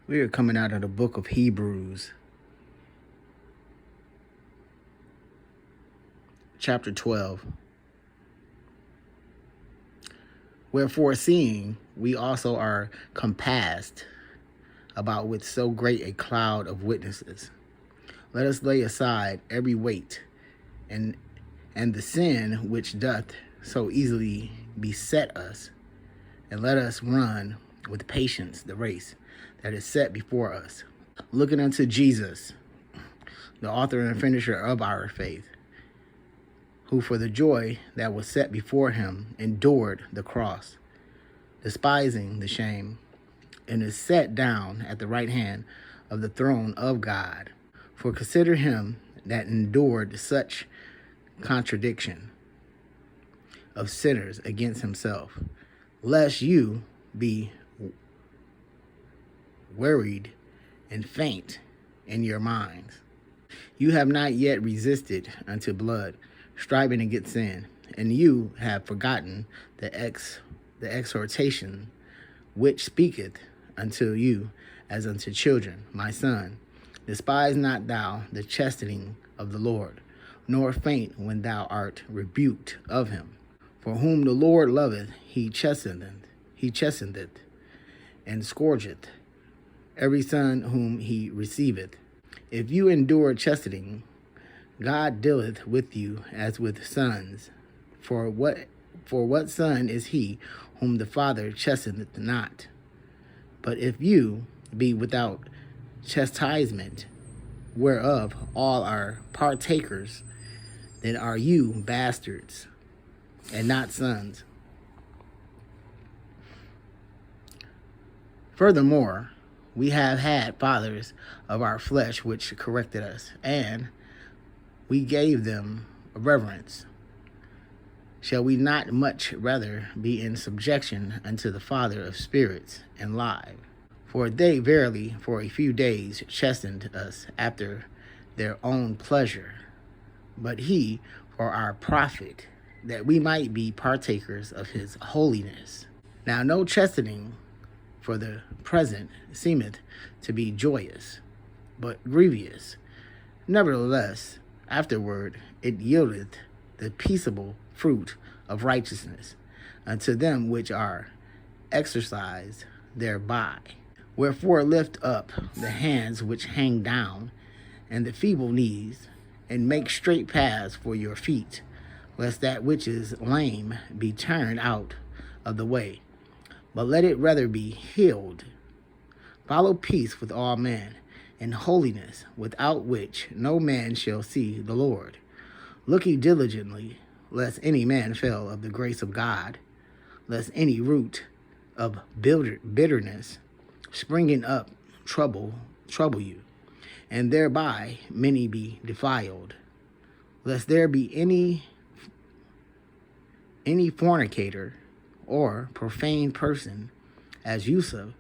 We are coming out of the book of Hebrews, chapter 12. Wherefore, seeing we also are compassed about with so great a cloud of witnesses, let us lay aside every weight and the sin which doth so easily beset us, and let us run with patience the race that is set before us, looking unto Jesus, the author and finisher of our faith, who for the joy that was set before him endured the cross, despising the shame, and is set down at the right hand of the throne of God. For consider him that endured such contradiction of sinners against himself, lest you be wearied and faint in your minds. You have not yet resisted unto blood, striving against sin, and you have forgotten the exhortation which speaketh unto you as unto children. My son, despise not thou the chastening of the Lord, nor faint when thou art rebuked of him. For whom the Lord loveth, he chasteneth, and scourgeth every son whom he receiveth. If you endure chastening, God dealeth with you as with sons. For what son is he whom the Father chasteneth not? But if you be without chastisement, whereof all are partakers, then are you bastards, and not sons. Furthermore, we have had fathers of our flesh which corrected us, and we gave them reverence. Shall we not much rather be in subjection unto the Father of spirits and live? For they verily for a few days chastened us after their own pleasure, but he for our profit, that we might be partakers of his holiness. Now no chastening for the present seemeth to be joyous, but grievous. Nevertheless, afterward it yieldeth the peaceable fruit of righteousness unto them which are exercised thereby. Wherefore lift up the hands which hang down, and the feeble knees, and make straight paths for your feet, lest that which is lame be turned out of the way, but let it rather be healed. Follow peace with all men, and holiness, without which no man shall see the Lord. Look ye diligently, lest any man fail of the grace of God, lest any root of bitterness springing up trouble you, and thereby many be defiled. Lest there be any fornicator or profane person, as Yusuf,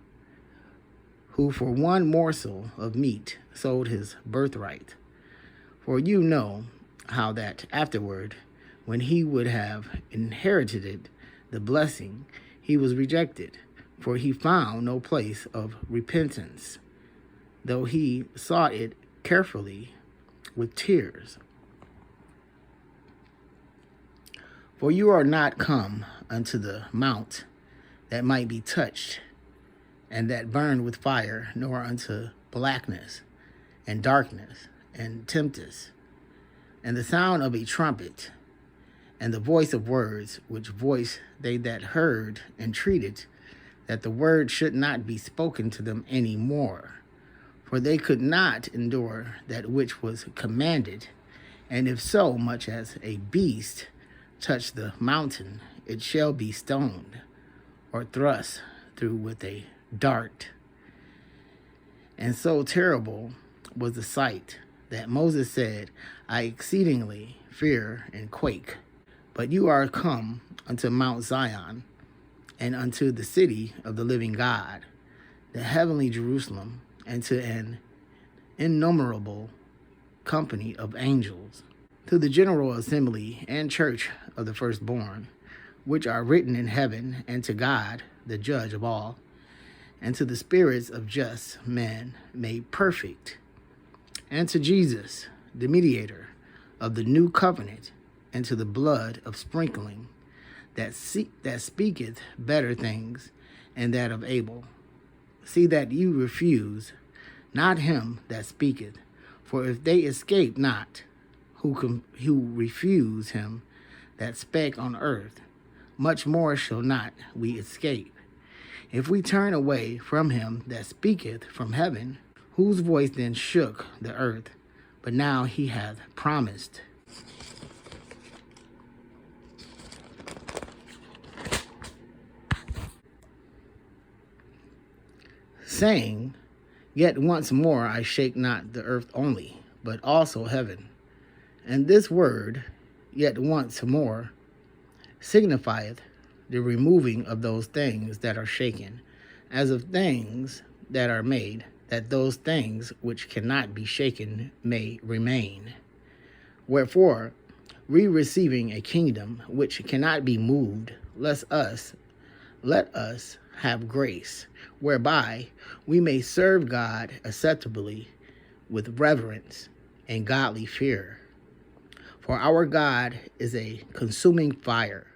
who for one morsel of meat sold his birthright. For you know how that afterward, when he would have inherited the blessing, he was rejected, for he found no place of repentance, though he sought it carefully with tears. For you are not come unto the mount that might be touched, and that burned with fire, nor unto blackness and darkness and tempest, and the sound of a trumpet, and the voice of words, which voice they that heard entreated that the word should not be spoken to them any more. For they could not endure that which was commanded, and if so much as a beast touch the mountain, it shall be stoned, or thrust through with a dart. And so terrible was the sight that Moses said, I exceedingly fear and quake. But you are come unto Mount Zion, and unto the city of the living God, the heavenly Jerusalem, and to an innumerable company of angels, to the general assembly and church of the firstborn, which are written in heaven, and to God, the judge of all, and to the spirits of just men made perfect, and to Jesus, the mediator of the new covenant, and to the blood of sprinkling that speaketh better things than that of Abel. See that you refuse not him that speaketh, for if they escape not who refuse him that spake on earth, much more shall not we escape, if we turn away from him that speaketh from heaven, whose voice then shook the earth, but now he hath promised. Saying, yet once more I shake not the earth only, but also heaven. And this word, yet once more, signifieth the removing of those things that are shaken, as of things that are made, that those things which cannot be shaken may remain. Wherefore, we receiving a kingdom which cannot be moved, let us have grace, whereby we may serve God acceptably with reverence and godly fear. For our God is a consuming fire,